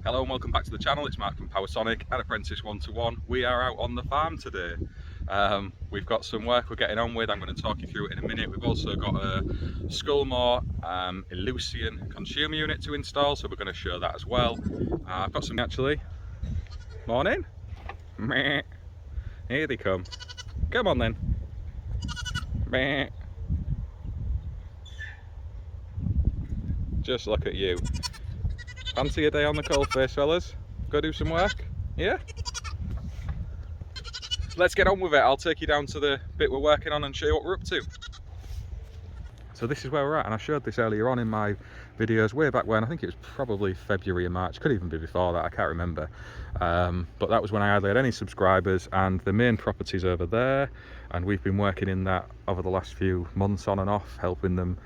Hello and welcome back to the channel. It's Mark from Powersonic and Apprentice 1-to-1. We are out on the farm today. We've got some work we're getting on with. I'm going to talk you through it in a minute. We've also got a Scolmore Elucian consumer unit to install, so we're going to show that as well. I've got some actually. Morning. Meh. Here they come. Come on then. Meh. Just look at you. Fancy a day on the coalface, fellas? Go do some work? Yeah? Let's get on with it. I'll take you down to the bit we're working on and show you what we're up to. So this is where we're at, and I showed this earlier on in my videos way back when. I think it was probably February or March, could even be before that, I can't remember. But that was when I hardly had any subscribers, and the main property's over there, and we've been working in that over the last few months on and off, helping them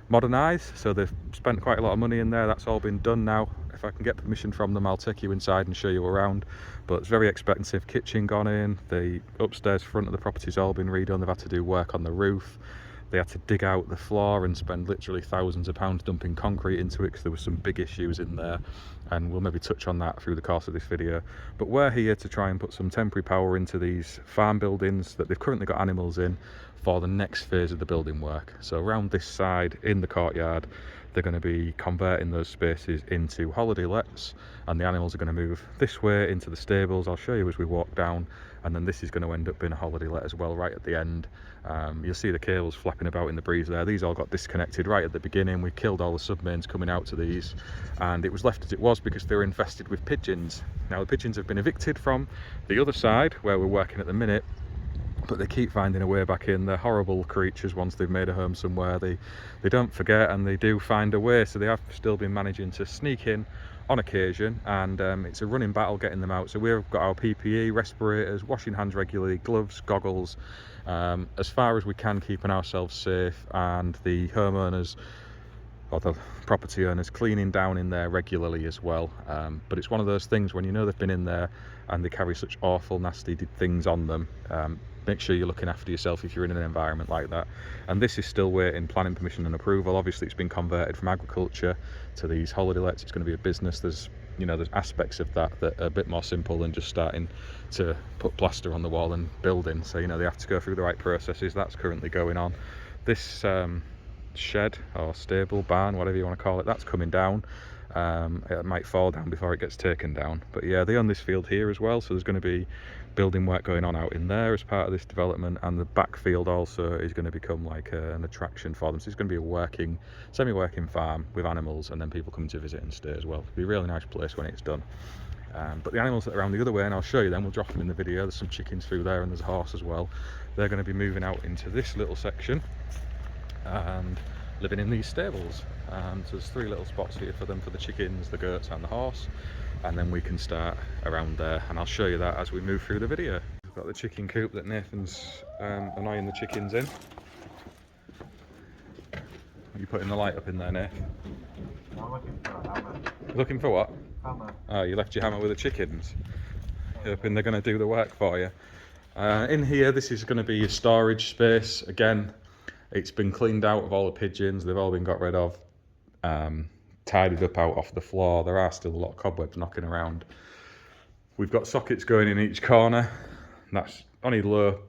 modernise. So they've spent quite a lot of money in there. That's all been done now. If I can get permission from them, I'll take you inside and show you around. But it's very expensive. Kitchen gone in, the upstairs front of the property's all been redone. They've had to do work on the roof. They had to dig out the floor and spend literally thousands of pounds dumping concrete into it because there were some big issues in there, and we'll maybe touch on that through the course of this video. But we're here to try and put some temporary power into these farm buildings that they've currently got animals in for the next phase of the building work. So around this side in the courtyard, they're going to be converting those spaces into holiday lets, and the animals are going to move this way into the stables. I'll show you as we walk down, and then this is going to end up being a holiday let as well right at the end. You'll see the cables flapping about in the breeze there. These all got disconnected right at the beginning. We killed all the submains coming out to these, and it was left as it was because they were infested with pigeons. Now the pigeons have been evicted from the other side where we're working at the minute, but they keep finding a way back in. They're horrible creatures. Once they've made a home somewhere, they don't forget, and they do find a way. So they have still been managing to sneak in on occasion, and it's a running battle getting them out. So we've got our PPE, respirators, washing hands regularly, gloves, goggles, as far as we can, keeping ourselves safe, and the homeowners or the property owners cleaning down in there regularly as well. But it's one of those things when you know they've been in there and they carry such awful nasty things on them, make sure you're looking after yourself if you're in an environment like that. And this is still waiting planning permission and approval. Obviously it's been converted from agriculture to these holiday lets. It's going to be a business. There's aspects of that that are a bit more simple than just starting to put plaster on the wall and building. So they have to go through the right processes. That's currently going on. This shed or stable, barn, whatever you want to call it, that's coming down. It might fall down before it gets taken down, but yeah, they own this field here as well, so there's going to be building work going on out in there as part of this development, and the back field also is going to become like an attraction for them. So it's going to be a semi-working farm with animals, and then people coming to visit and stay as well. It'll be a really nice place when it's done. But the animals that are around the other way, and I'll show you them, we'll drop them in the video. There's some chickens through there and there's a horse as well. They're going to be moving out into this little section and living in these stables. So there's 3 little spots here for them, for the chickens, the goats and the horse, and then we can start around there, and I'll show you that as we move through the video. We've got the chicken coop that Nathan's annoying the chickens in. Are you putting the light up in there, Nathan? I'm looking for a hammer. Looking for what? Hammer. Oh, you left your hammer with the chickens? Hoping they're going to do the work for you. In here, this is going to be your storage space. Again, it's been cleaned out of all the pigeons. They've all been got rid of, tidied up out off the floor. There are still a lot of cobwebs knocking around. We've got sockets going in each corner. That's only low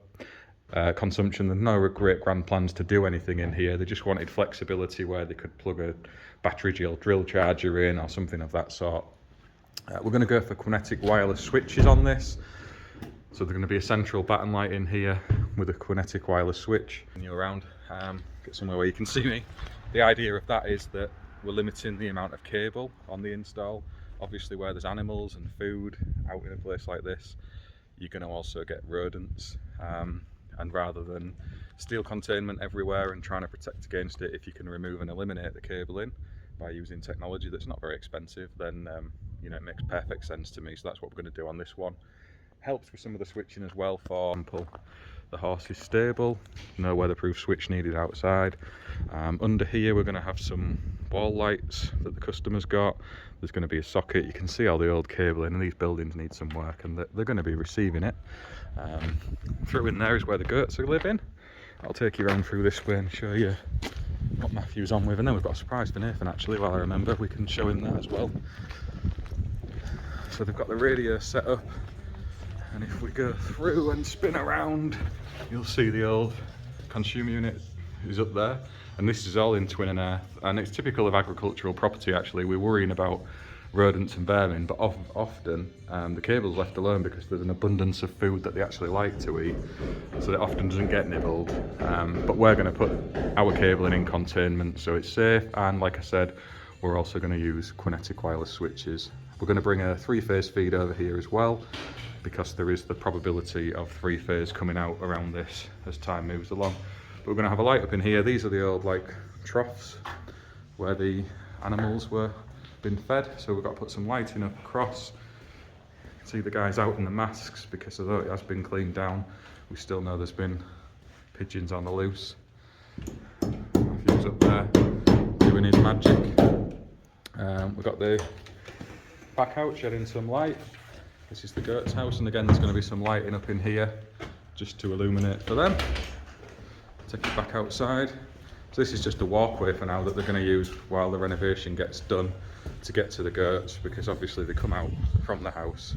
consumption. There's no great grand plans to do anything in here. They just wanted flexibility where they could plug a battery drill charger in or something of that sort. We're going to go for Kinetic wireless switches on this. So there's going to be a central batten light in here with a Kinetic wireless switch. And you're around, get somewhere where you can see me. The idea of that is that we're limiting the amount of cable on the install. Obviously where there's animals and food out in a place like this, you're going to also get rodents. And rather than steel containment everywhere and trying to protect against it, if you can remove and eliminate the cabling by using technology that's not very expensive, then it makes perfect sense to me. So that's what we're going to do on this one. Helps with some of the switching as well. For example, the horse is stable, no weatherproof switch needed outside. Under here we're going to have some wall lights that the customer's got. There's going to be a socket. You can see all the old cabling, and these buildings need some work, and they're going to be receiving it. Through in there is where the goats are living. I'll take you around through this way and show you what Matthew's on with, and then we've got a surprise for Nathan actually. While I remember, we can show him that as well. So they've got the radio set up, and if we go through and spin around, you'll see the old consumer unit is up there, and this is all in twin and earth, and it's typical of agricultural property actually. We're worrying about rodents and vermin, but often the cable's left alone because there's an abundance of food that they actually like to eat, so it often doesn't get nibbled. But we're going to put our cabling in containment so it's safe, and like I said, we're also going to use Kinetic wireless switches. We're going to bring a 3-phase feed over here as well, because there is the probability of 3-phase coming out around this as time moves along. But we're going to have a light up in here. These are the old like troughs where the animals were been fed, so we've got to put some lighting up across. You can see the guys out in the masks, because although it has been cleaned down, we still know there's been pigeons on the loose. Matthew's up there doing his magic. We've got the back out shedding some light. This is the goat's house, and again there's going to be some lighting up in here just to illuminate for them. Take it back outside. So this is just a walkway for now that they're going to use while the renovation gets done to get to the goats, because obviously they come out from the house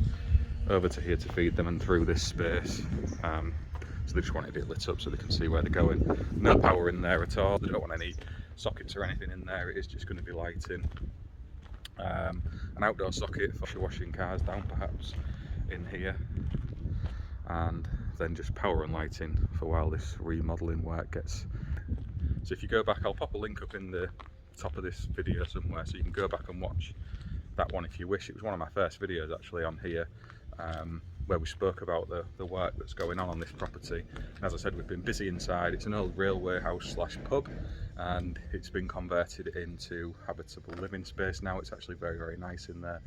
over to here to feed them and through this space. So they just wanted it lit up so they can see where they're going. No power in there at all. They don't want any sockets or anything in there. It is just going to be lighting. An outdoor socket for washing cars down perhaps in here, and then just power and lighting for while this remodelling work gets. So if you go back, I'll pop a link up in the top of this video somewhere so you can go back and watch that one if you wish. It was one of my first videos actually on here, where we spoke about the work that's going on this property. And as I said, we've been busy inside. It's an old railway house / pub, and it's been converted into habitable living space now. It's actually very, very nice in there.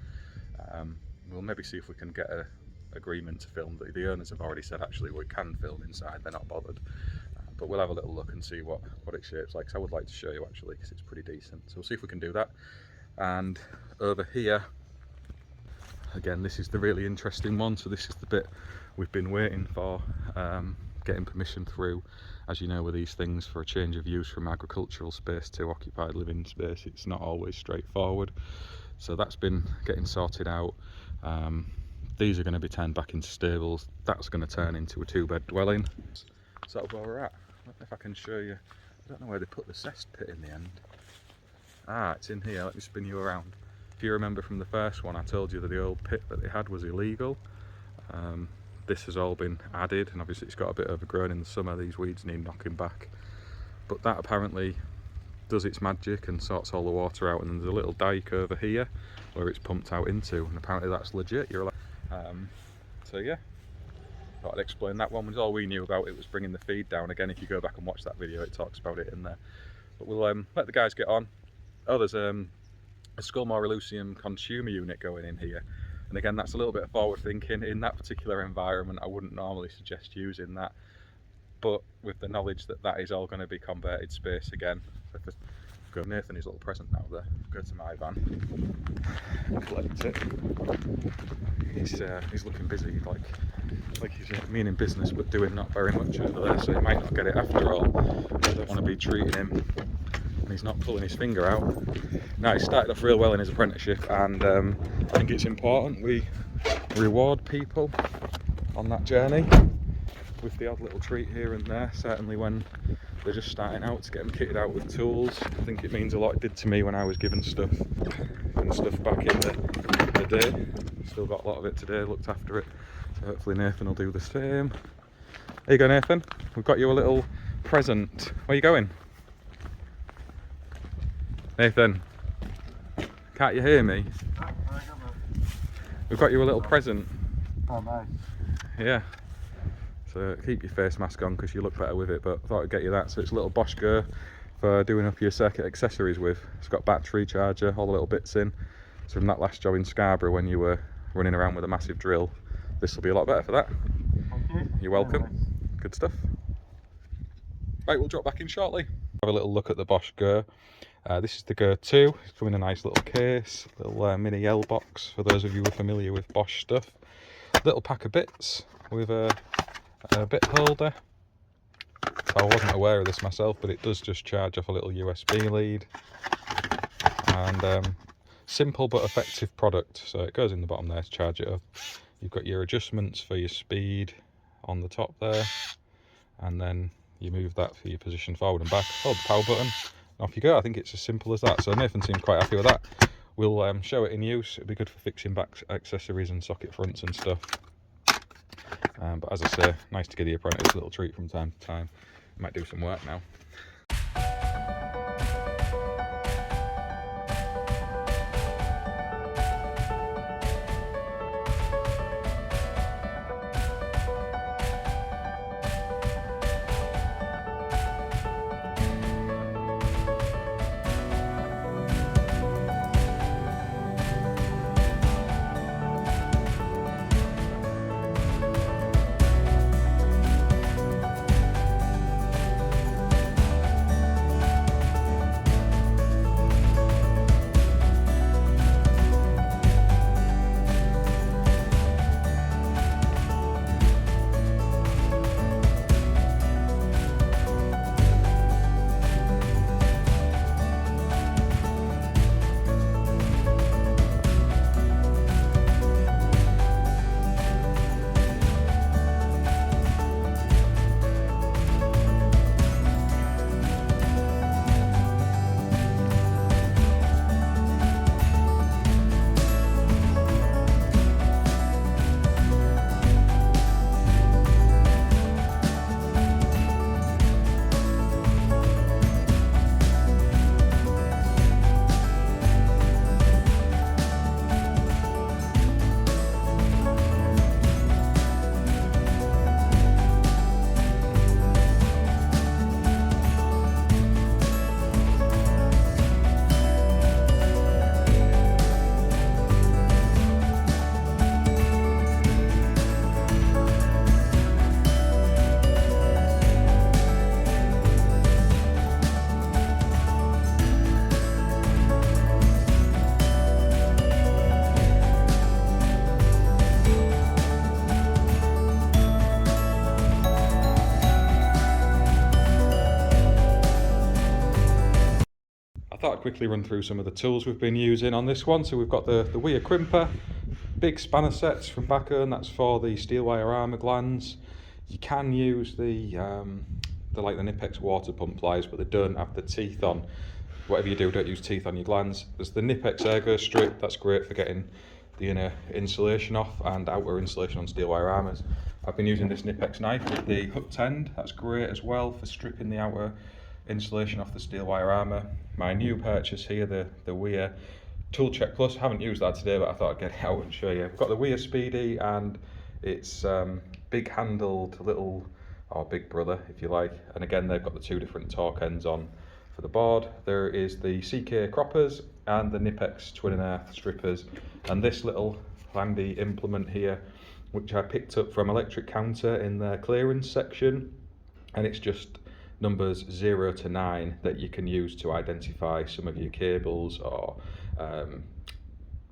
We'll maybe see if we can get an agreement to film. The owners have already said actually we can film inside, they're not bothered. But we'll have a little look and see what it shapes like. So I would like to show you actually, because it's pretty decent. So we'll see if we can do that. And over here, again, this is the really interesting one. So this is the bit we've been waiting for, getting permission through. As you know, with these things, for a change of use from agricultural space to occupied living space, it's not always straightforward. So that's been getting sorted out. These are going to be turned back into stables. That's going to turn into a 2-bed dwelling. Sort of where we're at. I don't know if I can show you. I don't know where they put the cest pit in the end. Ah, it's in here. Let me spin you around. If you remember from the first one, I told you that the old pit that they had was illegal. This has all been added, and obviously it's got a bit overgrown in the summer. These weeds need knocking back. But that apparently does its magic and sorts all the water out, and then there's a little dike over here where it's pumped out into, and apparently that's legit. You're so yeah, thought I'd explain that one. Was all we knew about it was bringing the feed down. Again, if you go back and watch that video, it talks about it in there. But we'll let the guys get on. Oh, there's a Scolmore Elucian consumer unit going in here, and again that's a little bit of forward thinking. In that particular environment I wouldn't normally suggest using that, but with the knowledge that that is all going to be converted space again. Go Nathan his little present now there. Go to my van and collect it. He's looking busy, like he's meaning business but doing not very much over there, so he might not get it after all. I don't want to be treating him and he's not pulling his finger out. Now, he started off real well in his apprenticeship, and I think it's important we reward people on that journey with the odd little treat here and there, certainly when they're just starting out, to get them kitted out with tools. I think it means a lot. It did to me when I was given stuff back in the day. Still got a lot of it today, looked after it, so hopefully Nathan will do the same. There you go, Nathan, we've got you a little present. Where are you going? Nathan, can't you hear me? We've got you a little present. Oh, nice. Yeah. So keep your face mask on because you look better with it, but I thought I'd get you that. So it's a little Bosch Go for doing up your circuit accessories with. It's got battery, charger, all the little bits in. So from that last job in Scarborough when you were running around with a massive drill, this will be a lot better for that. Thank you. You're welcome. Very nice. Good stuff. Right, we'll drop back in shortly. Have a little look at the Bosch Go. This is the Go 2. It's come in a nice little case, little mini L box for those of you who are familiar with Bosch stuff. Little pack of bits with a bit holder. So I wasn't aware of this myself, but it does just charge off a little USB lead. And simple but effective product. So it goes in the bottom there to charge it up. You've got your adjustments for your speed on the top there, and then you move that for your position forward and back. Hold the power button, and off you go. I think it's as simple as that. So Nathan seems quite happy with that. We'll show it in use. It'll be good for fixing back accessories and socket fronts and stuff. But as I say, nice to give the apprentice a little treat from time to time. Might do some work now. I thought I'd quickly run through some of the tools we've been using on this one. So we've got the wire crimper, big spanner sets from Bosch, and that's for the steel wire armour glands. You can use the like the Knipex water pump pliers, but they don't have the teeth on. Whatever you do, don't use teeth on your glands. There's the Knipex ergo strip, that's great for getting the inner insulation off and outer insulation on steel wire armours. I've been using this Knipex knife with the hooked end, that's great as well for stripping the outer insulation off the steel wire armour. My new purchase here, the Weir Tool Check Plus, haven't used that today, but I thought I'd get it out and show you. I've got the Weir Speedy, and it's big handled little, or big brother if you like, and again they've got the two different torque ends on for the board. There is the CK croppers and the Knipex twin and earth strippers, and this little handy implement here which I picked up from Electric Counter in their clearance section, and it's just numbers 0 to 9 that you can use to identify some of your cables or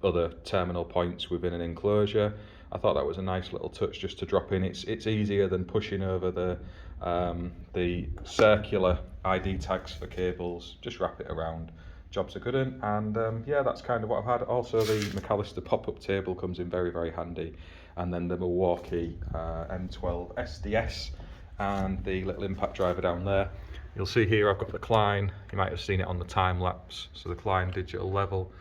other terminal points within an enclosure. I thought that was a nice little touch just to drop in. It's easier than pushing over the circular ID tags for cables. Just wrap it around. Jobs are good in, and yeah, that's kind of what I've had. Also, the McAllister pop-up table comes in very, very handy, and then the Milwaukee M12 SDS and the little impact driver down there. You'll see here I've got the Klein. You might have seen it on the time lapse. So the Klein digital level,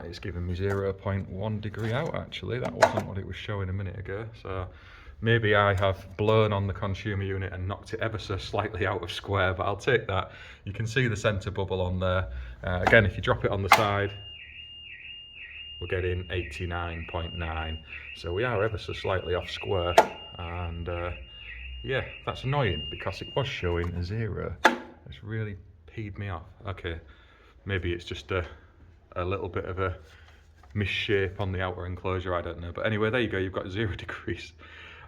it's giving me 0.1 degree out actually. That wasn't what it was showing a minute ago. So maybe I have blown on the consumer unit and knocked it ever so slightly out of square, but I'll take that. You can see the center bubble on there. Again, if you drop it on the side, we're getting 89.9. So we are ever so slightly off square, and yeah, that's annoying because it was showing a 0. It's really peed me off. Okay, maybe it's just a little bit of a misshape on the outer enclosure, I don't know. But anyway, there you go, you've got 0 degrees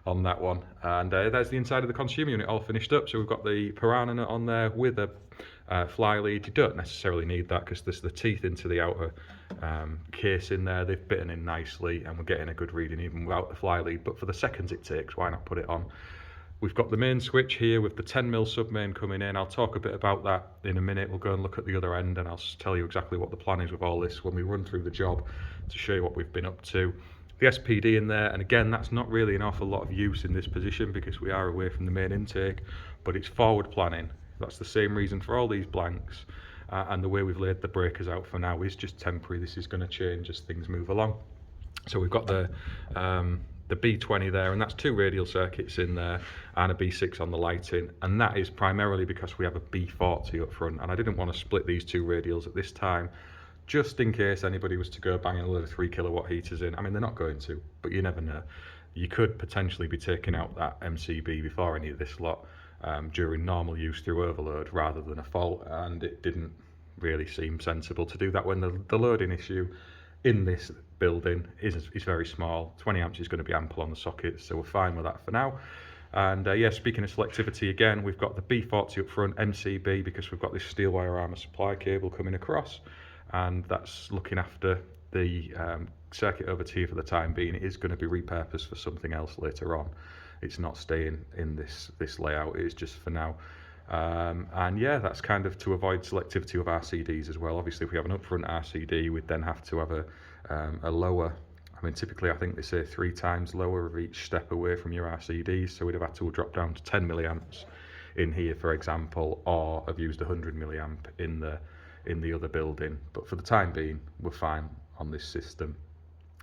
on that one. And there's the inside of the consumer unit all finished up. So we've got the Piranha nut on there with a fly lead. You don't necessarily need that because there's the teeth into the outer case in there. They've bitten in nicely and we're getting a good reading even without the fly lead. But for the seconds it takes, why not put it on? We've got the main switch here with the 10mm sub-main coming in. I'll talk a bit about that in a minute. We'll go and look at the other end and I'll tell you exactly what the plan is with all this when we run through the job to show you what we've been up to. The SPD in there, and again, that's not really an awful lot of use in this position because we are away from the main intake, but it's forward planning. That's the same reason for all these blanks, and the way we've laid the breakers out for now is just temporary. This is going to change as things move along. So we've got the B20 there, and that's 2 radial circuits in there and a B6 on the lighting, and that is primarily because we have a B40 up front, and I didn't want to split these 2 radials at this time just in case anybody was to go banging a load of 3 kilowatt heaters in. I mean, they're not going to, but you never know. You could potentially be taking out that MCB before any of this lot during normal use through overload rather than a fault, and it didn't really seem sensible to do that when the loading issue in this building is very small. 20 amps is going to be ample on the sockets, so we're fine with that for now. And yeah, speaking of selectivity again, we've got the B40 up front, MCB, because we've got this steel wire armour supply cable coming across, and that's looking after the circuit over here for the time being. It is going to be repurposed for something else later on. It's not staying in this layout, it's just for now. And yeah, that's kind of to avoid selectivity of RCDs as well. Obviously, if we have an upfront RCD, we'd then have to have a lower, I mean, typically I think they say 3 times lower of each step away from your RCDs, so we'd have had to drop down to 10 milliamps in here, for example, or have used 100 milliamp in the other building. But for the time being, we're fine on this system.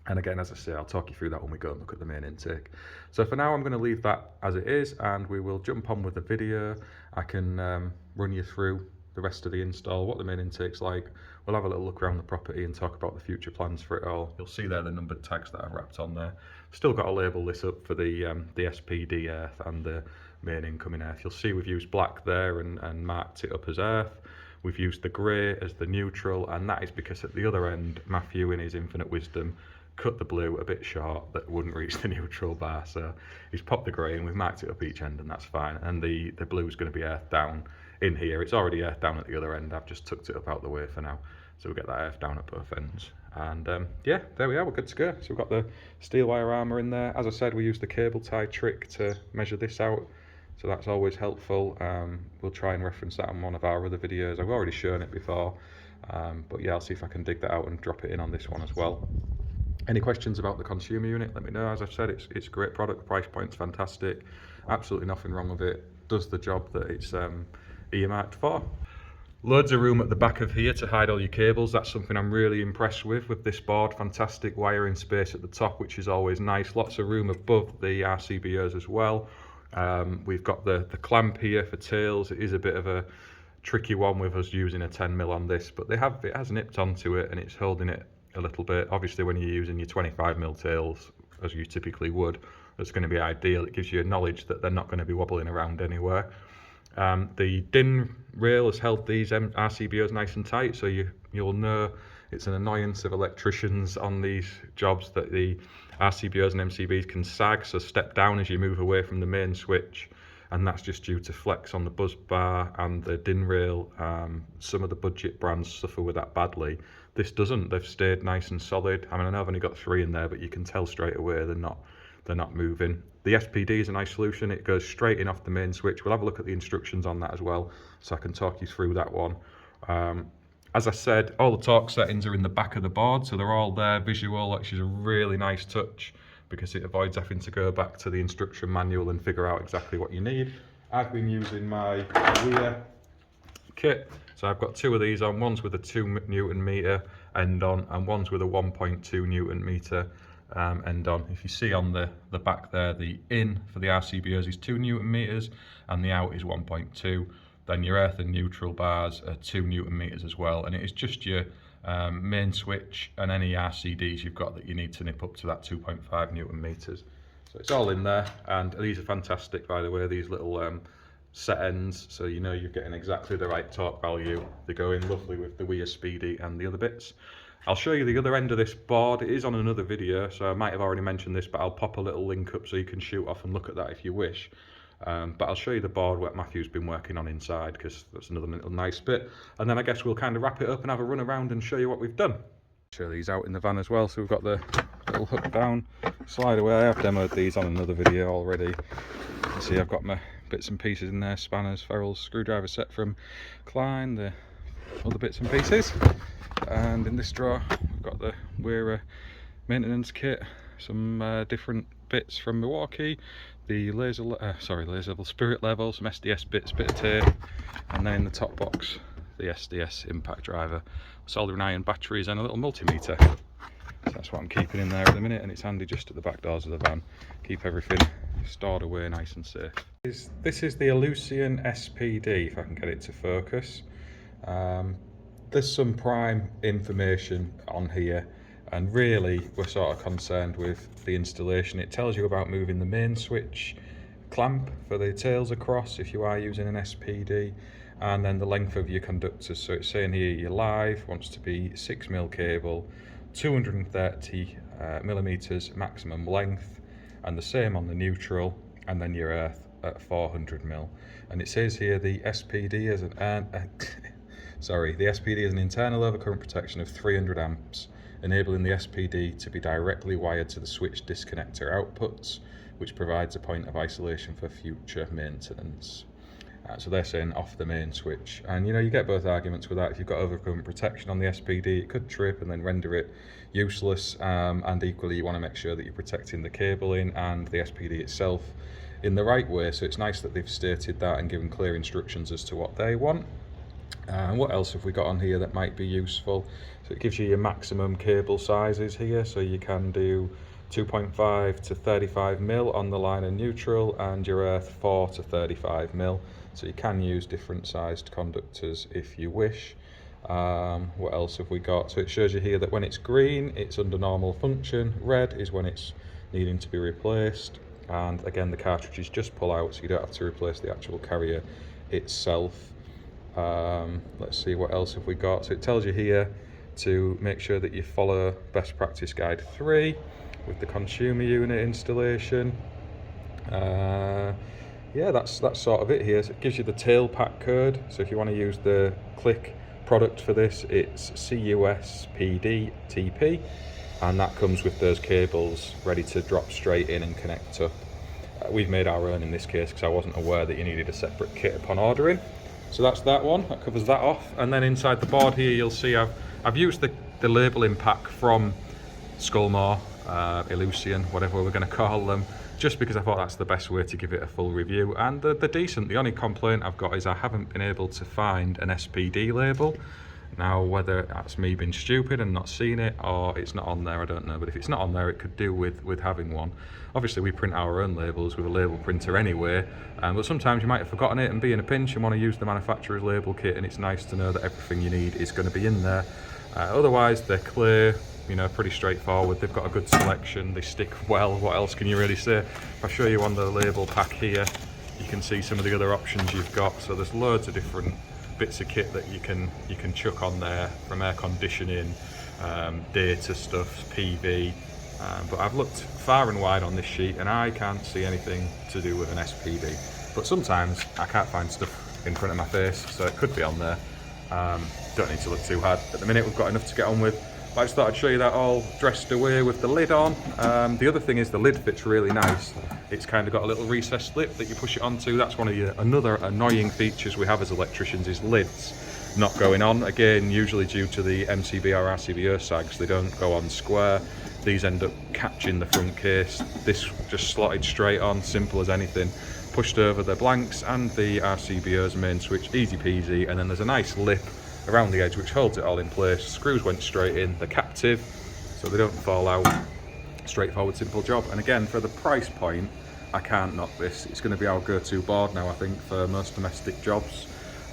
And again, as I say, I'll talk you through that when we go and look at the main intake. So for now, I'm going to leave that as it is, and we will jump on with the video. I can run you through the rest of the install, what the main intake's like. We'll have a little look around the property and talk about the future plans for it all. You'll see there the numbered tags that I've wrapped on there. Still got to label this up for the SPD earth and the main incoming earth. You'll see we've used black there and marked it up as earth. We've used the grey as the neutral, and that is because at the other end, Matthew, in his infinite wisdom, cut the blue a bit short that wouldn't reach the neutral bar, so he's popped the grey and we've marked it up each end, and that's fine. And the blue is going to be earthed down in here. It's already earthed down at the other end. I've just tucked it up out the way for now, so we'll get that earthed down at both ends. And yeah, there we are, we're good to go. So we've got the steel wire armour in there. As I said, we used the cable tie trick to measure this out, so that's always helpful. We'll try and reference that on one of our other videos. I've already shown it before, but yeah, I'll see if I can dig that out and drop it in on this one as well. Any questions about the consumer unit, let me know. As I've said, it's a great product, the price point's fantastic, absolutely nothing wrong with it, does the job that it's earmarked for. Loads of room at the back of here to hide all your cables. That's something I'm really impressed with this board. Fantastic wiring space at the top, which is always nice. Lots of room above the RCBOs as well. We've got the clamp here for tails. It is a bit of a tricky one with us using a 10mm on this, but it has nipped onto it and it's holding it a little bit. Obviously, when you're using your 25mm tails, as you typically would, it's going to be ideal. It gives you a knowledge that they're not going to be wobbling around anywhere. The DIN rail has held these RCBOs nice and tight, so you'll know it's an annoyance of electricians on these jobs that the RCBOs and MCBs can sag, so step down as you move away from the main switch, and that's just due to flex on the buzz bar and the DIN rail. Some of the budget brands suffer with that badly. This doesn't. They've stayed nice and solid. I mean, I know I've only got 3 in there, but you can tell straight away they're not moving. The SPD is a nice solution. It goes straight in off the main switch. We'll have a look at the instructions on that as well, so I can talk you through that one. As I said, all the torque settings are in the back of the board, so they're all there, visual, which is a really nice touch because it avoids having to go back to the instruction manual and figure out exactly what you need. I've been using my weir kit, so I've got 2 of these on. One's with a 2 Newton meter end on, and one's with a 1.2 Newton meter end on. If you see on the back there, the in for the RCBOs is 2 Newton meters and the out is 1.2. Then your earth and neutral bars are 2 Newton meters as well, and it is just your main switch and any RCDs you've got that you need to nip up to that 2.5 Newton meters. So it's all in there, and these are fantastic, by the way, these little set ends, so you know you're getting exactly the right torque value. They go in lovely with the weir speedy and the other bits. I'll show you the other end of this board. It is on another video, so I might have already mentioned this, but I'll pop a little link up so you can shoot off and look at that if you wish. But I'll show you the board what Matthew's been working on inside, because that's another little nice bit. And then I guess we'll kind of wrap it up and have a run around and show you what we've done. Show these out in the van as well. So we've got the little hook down, slide away. I've demoed these on another video already. You see I've got my bits and pieces in there, spanners, ferrules, screwdriver set from Klein, the other bits and pieces. And in this drawer we've got the Weir maintenance kit, some different bits from Milwaukee, the laser spirit level, some SDS bits, bit of tape, and then in the top box the SDS impact driver, soldering iron batteries and a little multimeter. So that's what I'm keeping in there at the minute, and it's handy just at the back doors of the van. Keep everything stored away nice and safe. This is the Elucian SPD, if I can get it to focus. There's some prime information on here, and really we're sort of concerned with the installation. It tells you about moving the main switch clamp for the tails across if you are using an SPD, and then the length of your conductors. So it's saying here your live wants to be 6mm cable, 230 millimeters maximum length, and the same on the neutral, and then your earth at 400mm. And it says here the SPD is the SPD is an internal overcurrent protection of 300 amps, enabling the SPD to be directly wired to the switch disconnector outputs, which provides a point of isolation for future maintenance. So they're saying off the main switch, and you get both arguments with that. If you've got overcurrent protection on the SPD, it could trip and then render it useless, and equally you want to make sure that you're protecting the cabling and the SPD itself in the right way. So it's nice that they've stated that and given clear instructions as to what they want. And what else have we got on here that might be useful? So it gives you your maximum cable sizes here, so you can do 2.5 to 35mm on the line and neutral, and your earth 4 to 35mm. So you can use different sized conductors if you wish. What else have we got? So it shows you here that when it's green, it's under normal function. Red is when it's needing to be replaced. And again, the cartridges just pull out, so you don't have to replace the actual carrier itself. Let's see, what else have we got? So it tells you here to make sure that you follow best practice guide 3 with the consumer unit installation. Yeah, that's sort of it here. So it gives you the tail pack code. So if you want to use the Click product for this, it's CUSPDTP, and that comes with those cables ready to drop straight in and connect up. We've made our own in this case because I wasn't aware that you needed a separate kit upon ordering. So that's that one, that covers that off. And then inside the board here, you'll see I've used the labelling pack from Scolmore Elucian, whatever we're going to call them, just because I thought that's the best way to give it a full review. And they're decent. The only complaint I've got is I haven't been able to find an SPD label. Now, whether that's me being stupid and not seen it, or it's not on there, I don't know. But if it's not on there, it could do with having one. Obviously, we print our own labels with a label printer anyway, but sometimes you might have forgotten it and be in a pinch and want to use the manufacturer's label kit, and it's nice to know that everything you need is going to be in there. Otherwise, they're clear, pretty straightforward. They've got a good selection, they stick well. What else can you really say? If I show you on the label pack here, you can see some of the other options you've got. So there's loads of different bits of kit that you can chuck on there, from air conditioning, data stuff, PV, but I've looked far and wide on this sheet and I can't see anything to do with an SPD. But sometimes I can't find stuff in front of my face, so it could be on there. Don't need to look too hard. At the minute we've got enough to get on with. But I just thought I'd show you that all dressed away with the lid on. The other thing is the lid fits really nice. It's kind of got a little recessed lip that you push it onto. That's one of another annoying features we have as electricians, is lids not going on. Again, usually due to the MCB or RCBO sags, they don't go on square. These end up catching the front case. This just slotted straight on, simple as anything. Pushed over the blanks and the RCBO's main switch, easy peasy. And then there's a nice lip around the edge which holds it all in place. Screws went straight in, they're captive, so they don't fall out. Straightforward, simple job. And again, for the price point, I can't knock this. It's going to be our go-to board now, I think, for most domestic jobs.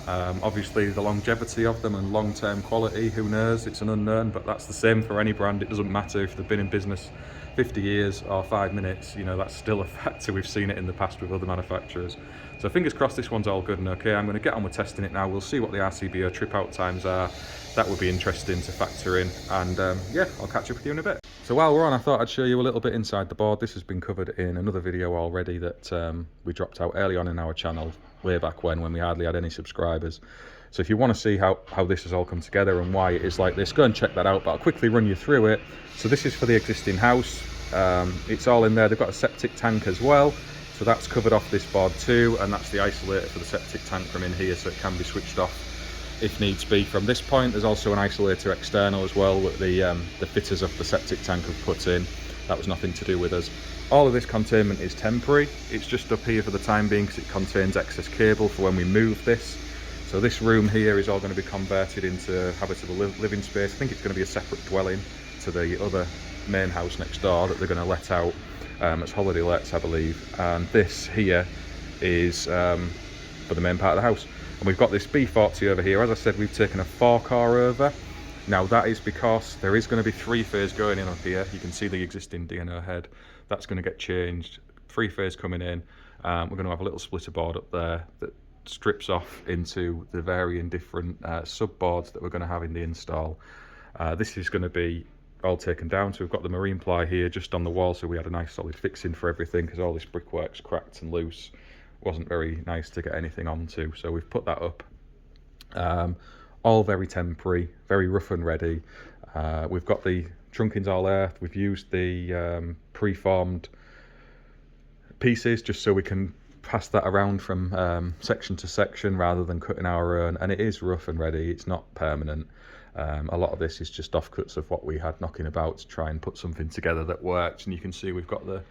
Obviously the longevity of them and long-term quality, who knows, it's an unknown, but that's the same for any brand. It doesn't matter if they've been in business 50 years or 5 minutes, that's still a factor. We've seen it in the past with other manufacturers. So fingers crossed this one's all good and okay. I'm going to get on with testing it now. We'll see what the RCBO trip out times are. That would be interesting to factor in, and yeah, I'll catch up with you in a bit. So while we're on, I thought I'd show you a little bit inside the board. This has been covered in another video already that we dropped out early on in our channel, way back when we hardly had any subscribers. So if you want to see how this has all come together and why it is like this, go and check that out, but I'll quickly run you through it. So this is for the existing house. It's all in there. They've got a septic tank as well, so that's covered off this board too, and that's the isolator for the septic tank from in here, so it can be switched off if needs be from this point. There's also an isolator external as well that the fitters of the septic tank have put in. That was nothing to do with us. All of this containment is temporary. It's just up here for the time being because it contains excess cable for when we move this. So this room here is all going to be converted into habitable living space. I think it's going to be a separate dwelling to the other main house next door that they're going to let out as holiday lets, I believe. And this here is for the main part of the house. And we've got this B40 over here. As I said, we've taken a 4-car over. Now that is because there is going to be 3-phase going in up here. You can see the existing DNO head. That's going to get changed. 3-phase coming in. We're going to have a little splitter board up there that strips off into the varying different sub-boards that we're going to have in the install. This is going to be all taken down. So we've got the marine ply here just on the wall, so we had a nice solid fixing for everything because all this brickwork's cracked and loose. Wasn't very nice to get anything onto, so we've put that up. All very temporary, very rough and ready. We've got the trunkings all earth. We've used the preformed pieces just so we can pass that around from section to section rather than cutting our own, and it is rough and ready. It's not permanent. A lot of this is just offcuts of what we had knocking about to try and put something together that works. And you can see we've got the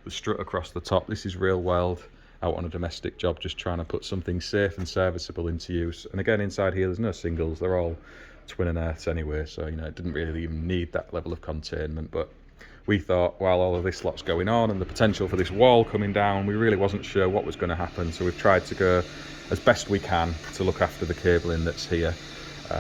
strut across the top. This is real weld out on a domestic job, just trying to put something safe and serviceable into use. And again, inside here there's no singles, they're all twin and earths anyway, so you know it didn't really even need that level of containment. But we thought, while all of this lot's going on and the potential for this wall coming down, we really wasn't sure what was going to happen, so we've tried to go as best we can to look after the cabling that's here.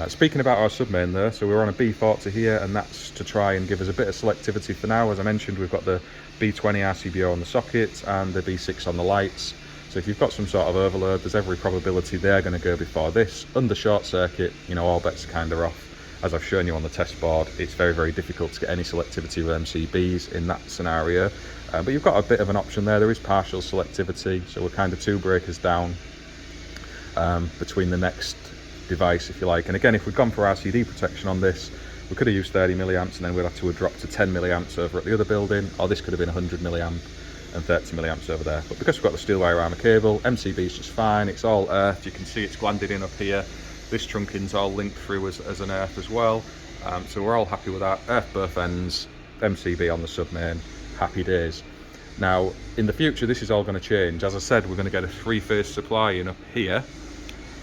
Speaking about our submain though, so we're on a B40 here, and that's to try and give us a bit of selectivity for now. As I mentioned, we've got the B20 RCBO on the sockets and the B6 on the lights. So if you've got some sort of overload, there's every probability they're going to go before this. Under short circuit, you know, all bets are kind of off. As I've shown you on the test board, it's very, very difficult to get any selectivity with MCBs in that scenario. But you've got a bit of an option there. There is partial selectivity, so we're kind of 2 breakers down between the next device, if you like. And again, if we'd gone for RCD protection on this, we could have used 30 milliamps and then we'd have to have dropped to 10 milliamps over at the other building, or this could have been 100 milliamp and 30 milliamps over there. But because we've got the steel wire armour cable, MCB is just fine. It's all earthed. You can see it's glanded in up here. This trunking's all linked through as an earth as well. So we're all happy with that. Earth both ends, MCB on the submain, happy days. Now, in the future, this is all going to change. As I said, we're going to get a 3-phase supply in up here,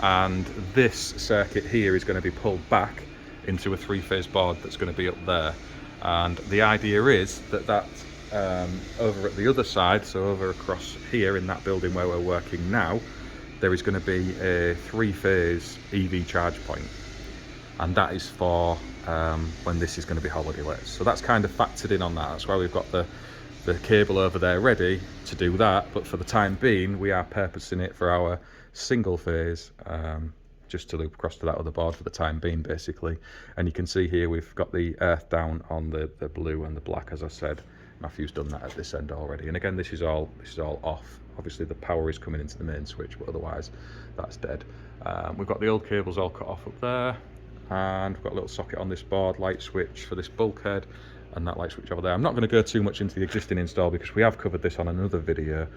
and this circuit here is going to be pulled back into a 3-phase board that's going to be up there. And the idea is that over at the other side, so over across here in that building where we're working now, there is going to be a 3-phase EV charge point, and that is for when this is going to be holiday lets. So that's kind of factored in on that. That's why we've got the cable over there ready to do that, but for the time being we are purposing it for our single phase, just to loop across to that other board for the time being basically. And you can see here we've got the earth down on the blue and the black. As I said, Matthew's done that at this end already, and again this is all off. Obviously the power is coming into the main switch, but otherwise that's dead. We've got the old cables all cut off up there, and we've got a little socket on this board, light switch for this bulkhead, and that light switch over there. I'm not going to go too much into the existing install because we have covered this on another video.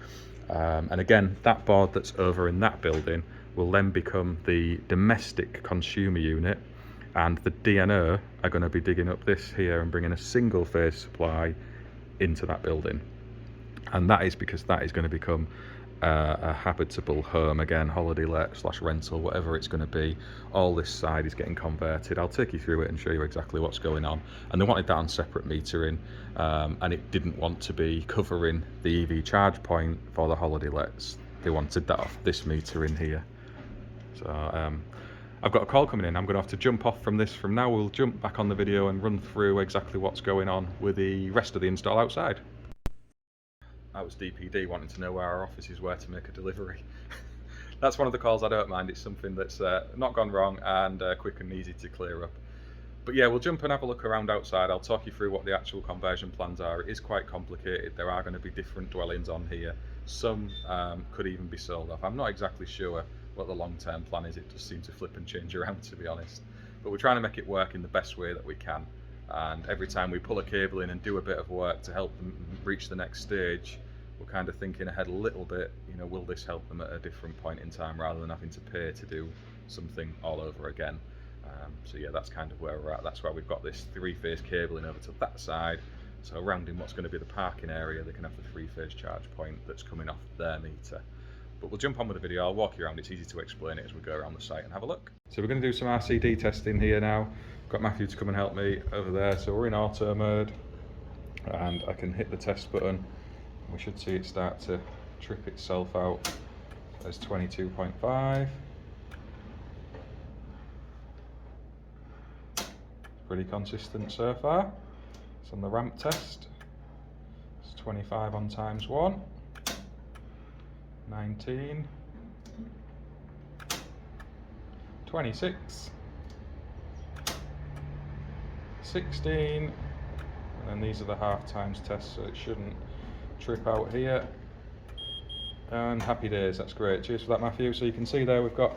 And again, that board that's over in that building will then become the domestic consumer unit, and the DNO are going to be digging up this here and bringing a single phase supply into that building. And that is because that is going to become a habitable home again, holiday let / rental, whatever it's going to be. All this side is getting converted. I'll take you through it and show you exactly what's going on. And they wanted that on separate metering, and it didn't want to be covering the EV charge point for the holiday lets. They wanted that off this meter in here. So I've got a call coming in. I'm going to have to jump off from this from now. We'll jump back on the video and run through exactly what's going on with the rest of the install outside. That was DPD wanting to know where our offices were to make a delivery. That's one of the calls I don't mind. It's something that's not gone wrong and quick and easy to clear up. But yeah, we'll jump and have a look around outside. I'll talk you through what the actual conversion plans are. It is quite complicated. There are going to be different dwellings on here. Some could even be sold off. I'm not exactly sure what the long-term plan is. It does seem to flip and change around, to be honest. But we're trying to make it work in the best way that we can. And every time we pull a cable in and do a bit of work to help them reach the next stage, we're kind of thinking ahead a little bit, you know, will this help them at a different point in time rather than having to pay to do something all over again. So yeah, that's kind of where we're at. That's why we've got this 3-phase cabling over to that side. So around in what's going to be the parking area, they can have the 3-phase charge point that's coming off their meter. But we'll jump on with the video. I'll walk you around. It's easy to explain it as we go around the site and have a look. So we're going to do some RCD testing here now. Got Matthew to come and help me over there. So we're in auto mode and I can hit the test button. We should see it start to trip itself out as 22.5. Pretty consistent so far. It's on the ramp test. It's 25 on ×1. 19. 26. 16. And then these are the half times tests, so it shouldn't trip out here. And happy days, that's great. Cheers for that, Matthew. So you can see there we've got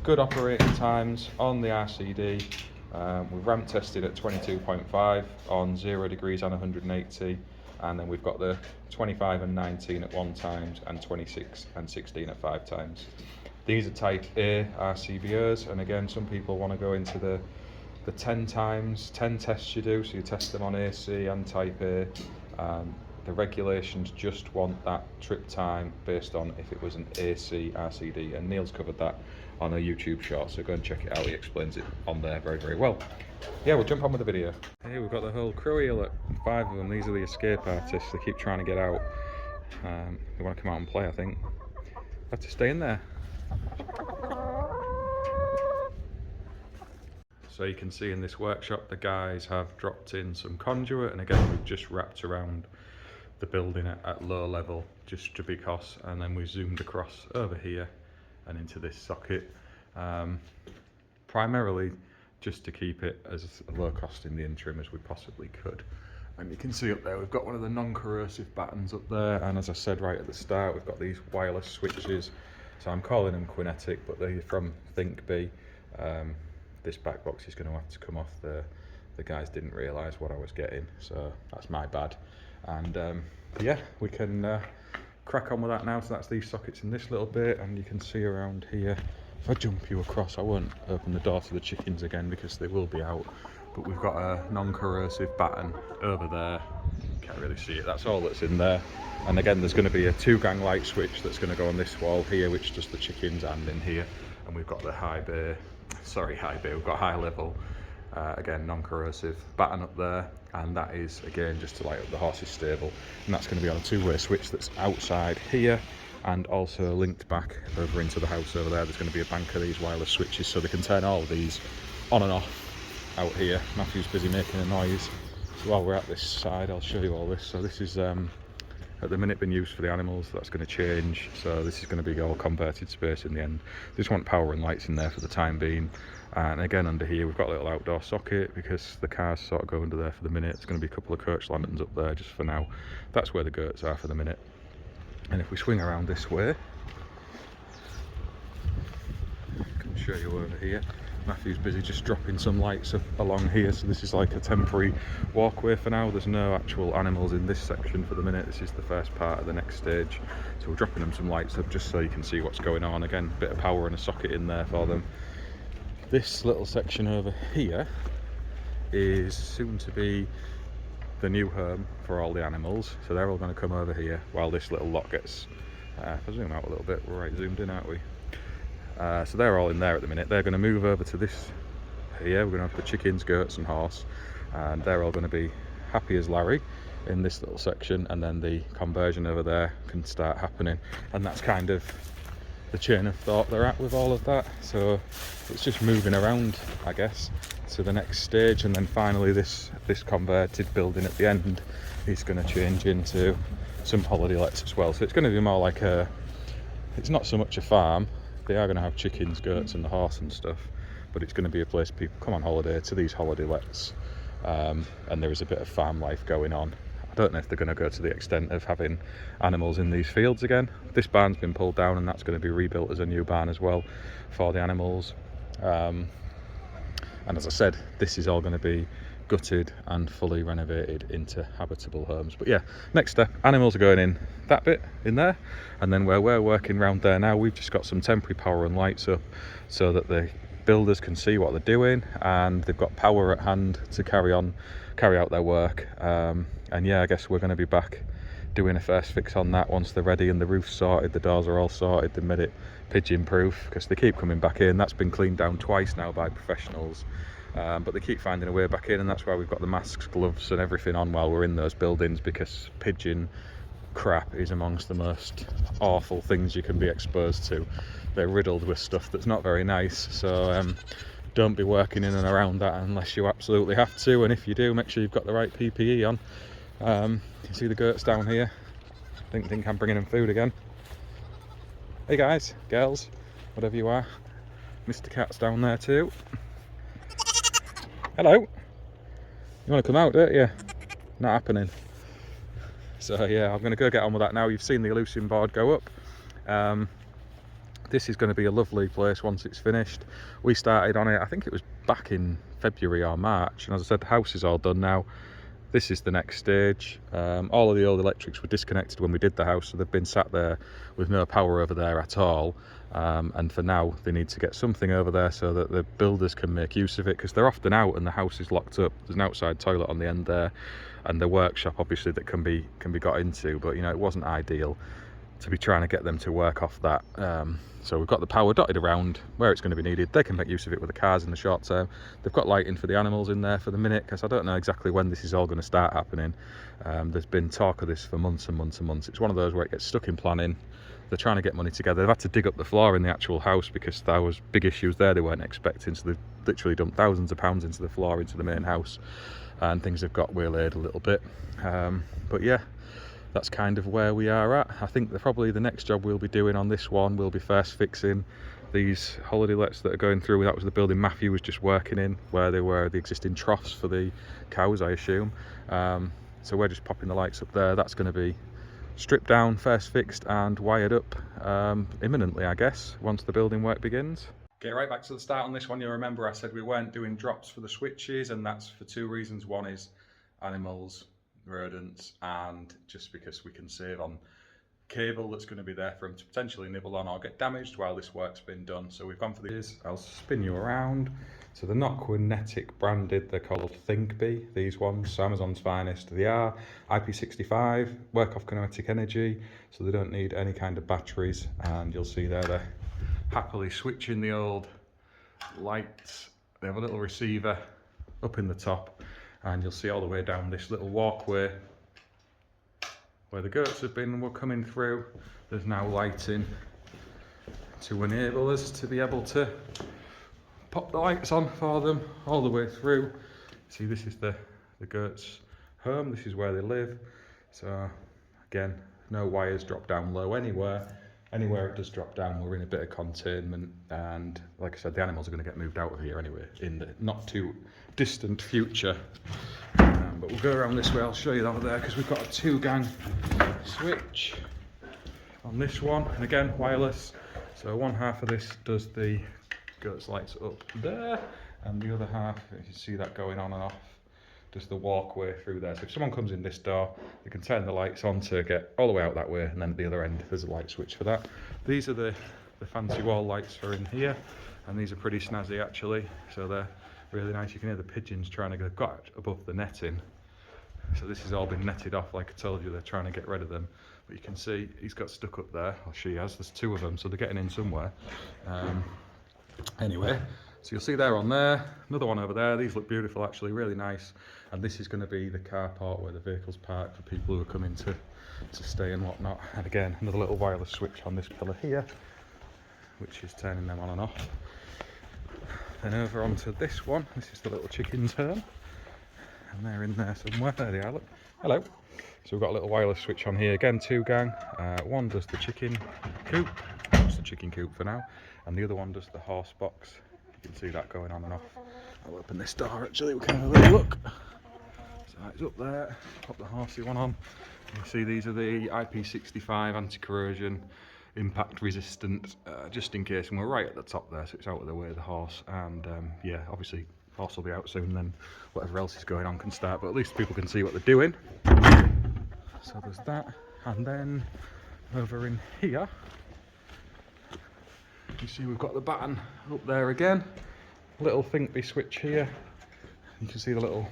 good operating times on the RCD. We've ramp tested at 22.5 on 0 degrees and 180, and then we've got the 25 and 19 at 1 times and 26 and 16 at 5 times. These are type A RCBOs, and again, some people want to go into the 10 times 10 tests you do, so you test them on AC and type A. The regulations just want that trip time based on if it was an AC RCD, and Neil's covered that on a YouTube short, so go and check it out. He explains it on there very, very well. Yeah, we'll jump on with the video. Hey, we've got the whole crew here, look, 5 of them. These are the escape artists. They keep trying to get out. They want to come out and play, I think. Have to stay in there. So you can see in this workshop, the guys have dropped in some conduit, and again, we've just wrapped around the building at low level, just to because, and then we zoomed across over here and into this socket, primarily just to keep it as low cost in the interim as we possibly could. And you can see up there we've got one of the non-corrosive battens up there, and as I said right at the start, we've got these wireless switches. So I'm calling them Kinetic, but they're from ThinkB. This back box is going to have to come off. The guys didn't realise what I was getting, so that's my bad. And yeah, we can crack on with that now. So that's these sockets in this little bit, and you can see around here, if I jump you across, I won't open the door to the chickens again because they will be out, but we've got a non-corrosive batten over there. Can't really see it, that's all that's in there. And again, there's going to be a 2-gang light switch that's going to go on this wall here, which does the chickens, and in here. And we've got the we've got high level, again, non-corrosive batten up there, and that is again just to light up the horses stable, and that's going to be on a 2-way switch that's outside here and also linked back over into the house over there. There's going to be a bank of these wireless switches, so they can turn all of these on and off out here. Matthew's busy making a noise, so while we're at this side I'll show you all this. So this is at the minute been used for the animals. That's going to change, so this is going to be all converted space in the end. Just want power and lights in there for the time being. And again, under here we've got a little outdoor socket because the cars sort of go under there for the minute. There's going to be a couple of coach lanterns up there just for now. That's where the goats are for the minute. And if we swing around this way, I can show you over here. Matthew's busy just dropping some lights along here, so this is like a temporary walkway for now. There's no actual animals in this section for the minute. This is the first part of the next stage, so we're dropping them some lights up just so you can see what's going on. Again, a bit of power and a socket in there for them. This little section over here is soon to be the new home for all the animals, so they're all going to come over here while this little lot gets, if I zoom out a little bit, we're right zoomed in, aren't we? So they're all in there at the minute. They're going to move over to this here. We're going to have the chickens, goats and horse, and they're all going to be happy as Larry in this little section, and then the conversion over there can start happening. And that's kind of the chain of thought they're at with all of that. So it's just moving around, I guess, to the next stage, and then finally this converted building at the end is going to change into some holiday lets as well. So it's going to be more like it's not so much a farm. They are going to have chickens, goats and the horse and stuff, but it's going to be a place people come on holiday to, these holiday lets, and there is a bit of farm life going on. I don't know if they're going to go to the extent of having animals in these fields again. This barn's been pulled down and that's going to be rebuilt as a new barn as well for the animals. And as I said, this is all going to be gutted and fully renovated into habitable homes. But yeah, next step, animals are going in that bit in there, and then where we're working round there now, we've just got some temporary power and lights up so that the builders can see what they're doing and they've got power at hand to carry out their work. And yeah, I guess we're going to be back doing a first fix on that once they're ready and the roof's sorted, the doors are all sorted, they made it pigeon proof because they keep coming back in. That's been cleaned down twice now by professionals. But they keep finding a way back in, and that's why we've got the masks, gloves and everything on while we're in those buildings, because pigeon crap is amongst the most awful things you can be exposed to. They're riddled with stuff that's not very nice, so don't be working in and around that unless you absolutely have to, and if you do, make sure you've got the right PPE on. You can see the goats down here. Think I'm bringing them food again. Hey guys, girls, whatever you are. Mr. Cat's down there too. Hello. You want to come out, don't you? Not happening. So yeah, I'm going to go get on with that now. You've seen the Elucian board go up. This is going to be a lovely place once it's finished. We started on it, I think it was back in February or March, and as I said, the house is all done now. This is the next stage. All of the old electrics were disconnected when we did the house, so they've been sat there with no power over there at all. And for now, they need to get something over there so that the builders can make use of it, because they're often out and the house is locked up. There's an outside toilet on the end there, and the workshop obviously that can be got into. But you know, it wasn't ideal to be trying to get them to work off that. So we've got the power dotted around where it's going to be needed. They can make use of it with the cars in the short term. They've got lighting for the animals in there for the minute, because I don't know exactly when this is all going to start happening. There's been talk of this for months and months and months. It's one of those where it gets stuck in planning. They're trying to get money together. They've had to dig up the floor in the actual house because there was big issues there they weren't expecting. So they've literally dumped thousands of pounds into the floor, into the main house, and things have got waylaid a little bit. But yeah, that's kind of where we are at. I think probably the next job we'll be doing on this one will be first fixing these holiday lets that are going through. That was the building Matthew was just working in, where they were the existing troughs for the cows, I assume. So we're just popping the lights up there. That's going to be stripped down, first fixed and wired up imminently, I guess, once the building work begins. Okay, right back to the start on this one. You'll remember I said we weren't doing drops for the switches, and that's for two reasons. One is animals, rodents, and just because we can save on cable that's going to be there for them to potentially nibble on or get damaged while this work's been done. So we've gone for these. I'll spin you around. So they're not Kinetic branded, they're called ThinkBee, these ones, so Amazon's finest. They are IP65, work off kinetic energy, so they don't need any kind of batteries, and you'll see there they're happily switching the old lights. They have a little receiver up in the top, and you'll see all the way down this little walkway where the goats have been, we're coming through. There's now lighting to enable us to be able to pop the lights on for them all the way through. See, this is the goats' home, this is where they live. So again, no wires drop down low anywhere. Anywhere it does drop down, we're in a bit of containment, and like I said, the animals are going to get moved out of here anyway in the not too distant future. But we'll go around this way, I'll show you over there, because we've got a 2-gang switch on this one, and again, wireless. So one half of this does the goats lights up there, and the other half, you can see that going on and off, just the walkway through there. So if someone comes in this door, they can turn the lights on to get all the way out that way, and then at the other end there's a light switch for that. These are the fancy wall lights for in here, and these are pretty snazzy actually, so they're really nice. You can hear the pigeons trying to get got above the netting. So this has all been netted off, like I told you, they're trying to get rid of them. But you can see he's got stuck up there, or she has, there's 2 of them, so they're getting in somewhere. Anyway, so you'll see there on there, another one over there. These look beautiful actually, really nice. And this is going to be the carport where the vehicles park for people who are coming to stay and whatnot. And again, another little wireless switch on this pillar here, which is turning them on and off. Then over onto this one, this is the little chickens' home. And they're in there somewhere, there they are, look. Hello. So we've got a little wireless switch on here, again 2-gang. One does the chicken coop, just the chicken coop for now, and the other one does the horse box. You can see that going on and off. I'll open this door actually, we can have a little look. So Right, it's up there. Pop the horsey one on. You see these are the IP65 anti-corrosion, impact resistant, just in case, and we're right at the top there, so it's out of the way of the horse. And yeah, obviously horse will be out soon, then whatever else is going on can start, but at least people can see what they're doing. So there's that, and then over in here you see we've got the baton up there again, little Thinkby switch here. You can see the little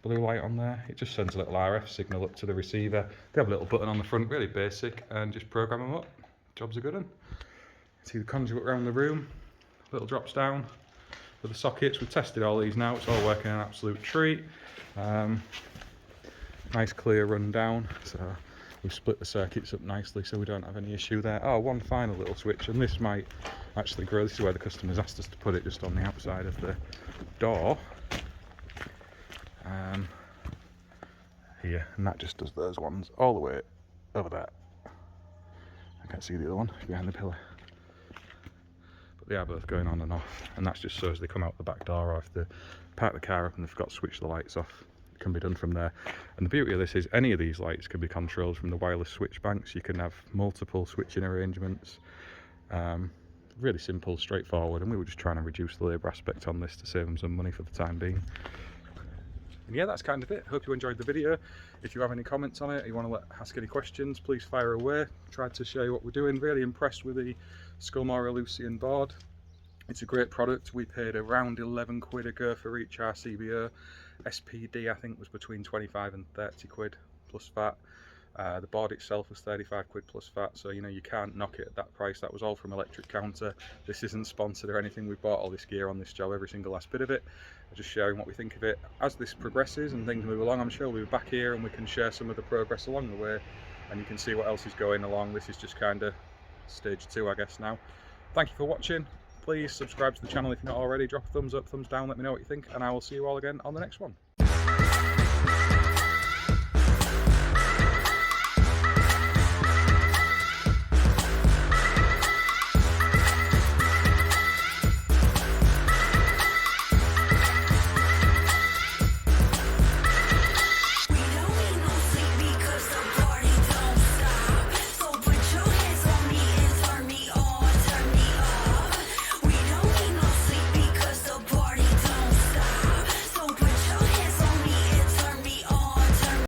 blue light on there. It just sends a little RF signal up to the receiver. They have a little button on the front, really basic, and just program them up. Job's a good one. See the conduit around the room, little drops down for the sockets. We've tested all these now, it's all working an absolute treat. Nice clear run down, so we've split the circuits up nicely so we don't have any issue there. Oh, one final little switch, and this might actually grow. This is where the customer's asked us to put it, just on the outside of the door. Here, and that just does those ones all the way over there. I can't see the other one, it's behind the pillar. But they are both going on and off, and that's just so as they come out the back door, or if they park the car up and they forgot to switch the lights off, it can be done from there. And the beauty of this is any of these lights can be controlled from the wireless switch banks. You can have multiple switching arrangements. Really simple, straightforward, and we were just trying to reduce the labour aspect on this to save them some money for the time being. And yeah, that's kind of it. Hope you enjoyed the video. If you have any comments on it, or you want to ask any questions, please fire away. Tried to show you what we're doing. Really impressed with the Scolmore Elucian board. It's a great product. We paid around 11 quid a go for each RCBO. SPD I think was between 25 and 30 quid plus VAT. The board itself was 35 quid plus VAT, so you know you can't knock it at that price. That was all from Electric Counter. This isn't sponsored or anything. We bought all this gear on this job, every single last bit of it. I'm just sharing what we think of it. As this progresses and things move along, I'm sure we'll be back here and we can share some of the progress along the way, and you can see what else is going along. This is just kind of stage 2, I guess, now. Thank you for watching. Please subscribe to the channel if you're not already. Drop a thumbs up, thumbs down, let me know what you think, and I will see you all again on the next one.